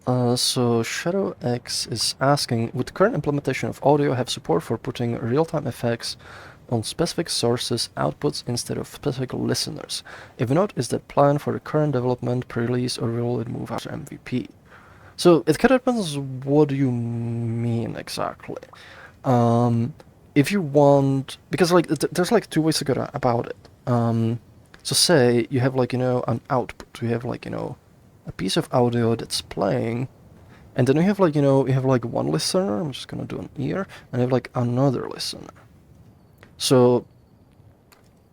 So Shadow X is asking, would current implementation of Awwdio have support for putting real-time effects on specific sources' outputs instead of specific listeners? If not, is that planned for the current development, pre-release, or will it move after MVP? So it kind of depends what do you mean exactly. If you want, because like there's like two ways to go about it. So say you have like an output, you have like a piece of audio that's playing, and then you have like you have like one listener. I'm just gonna do an ear, and you have like another listener. So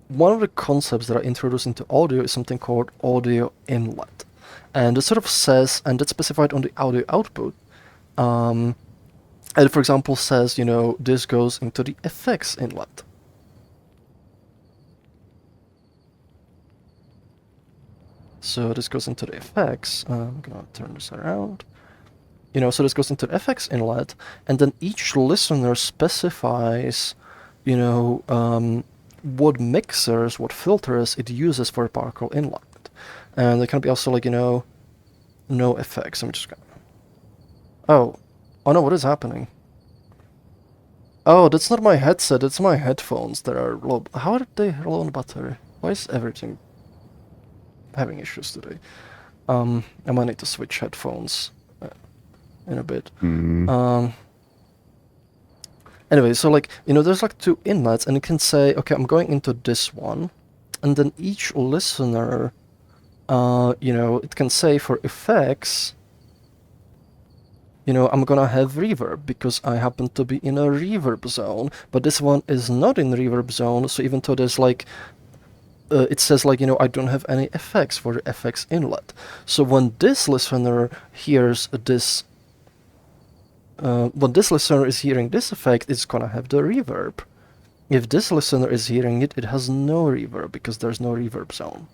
one of the concepts that are introduced into Awwdio is something called Awwdio Inlet, and it sort of says, and that's specified on the audio output. And for example says, this goes into the effects inlet. So this goes into the effects. I'm gonna turn this around. So this goes into the effects inlet, and then each listener specifies, what mixers, what filters it uses for a particle inlet. And there can be also like, no effects. I'm just gonna... Oh no, what is happening? Oh, that's not my headset, it's my headphones that are low. How are they low on battery? Why is everything having issues today? I might need to switch headphones in a bit. Anyway, so like, there's like two inlets, and you can say, okay, I'm going into this one, and then each listener, it can say for effects, I'm gonna have reverb because I happen to be in a reverb zone, but this one is not in reverb zone, so even though there's like, it says like, I don't have any effects for the effects inlet. So when this listener hears this, when this listener is hearing this effect, it's gonna have the reverb. If this listener is hearing it, it has no reverb because there's no reverb zone.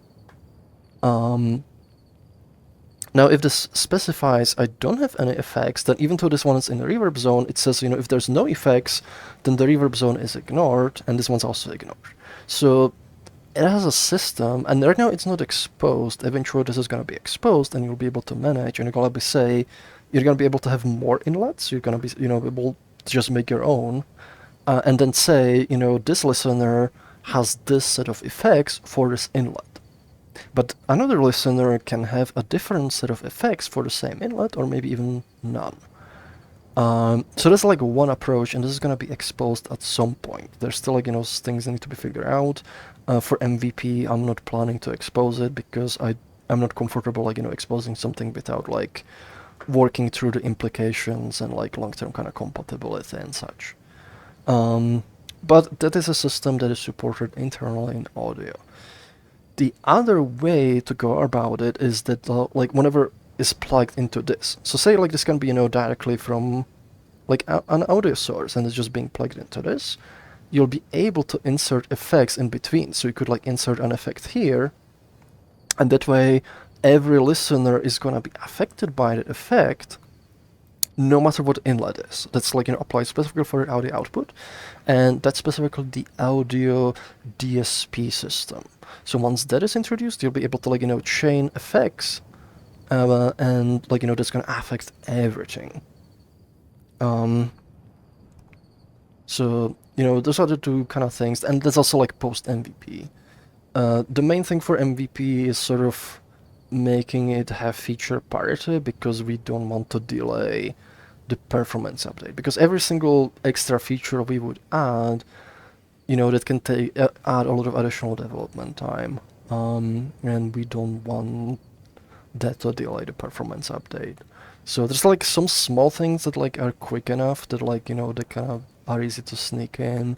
Now, if this specifies I don't have any effects, then even though this one is in the reverb zone, it says, if there's no effects, then the reverb zone is ignored, and this one's also ignored. So it has a system, and right now it's not exposed. Eventually this is going to be exposed, and you'll be able to manage, and you're going to be able to have more inlets. You're going to be, able to just make your own, and then say, this listener has this set of effects for this inlet. But another listener can have a different set of effects for the same inlet, or maybe even none. So that's like one approach, and this is going to be exposed at some point. There's still like, things that need to be figured out. For MVP, I'm not planning to expose it because I'm not comfortable like, exposing something without like working through the implications and like long-term kind of compatibility and such. But that is a system that is supported internally in Awwdio. The other way to go about it is that like whenever is plugged into this. So say like this can be, directly from like an audio source, and it's just being plugged into this. You'll be able to insert effects in between. So you could like insert an effect here, and that way every listener is gonna be affected by the effect no matter what inlet is. That's like, applied specifically for the audio output, and that's specifically the Awwdio DSP system. So once that is introduced, you'll be able to like, chain effects, and like, that's gonna affect everything. So, those are the two kind of things, and there's also like post MVP. The main thing for MVP is sort of making it have feature parity, because we don't want to delay the performance update, because every single extra feature we would add, that can add a lot of additional development time, and we don't want that to delay the performance update. So there's like some small things that like are quick enough that like, they kind of are easy to sneak in,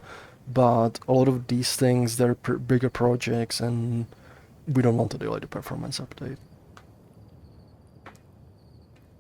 but a lot of these things, they're bigger projects, and we don't want to delay the performance update.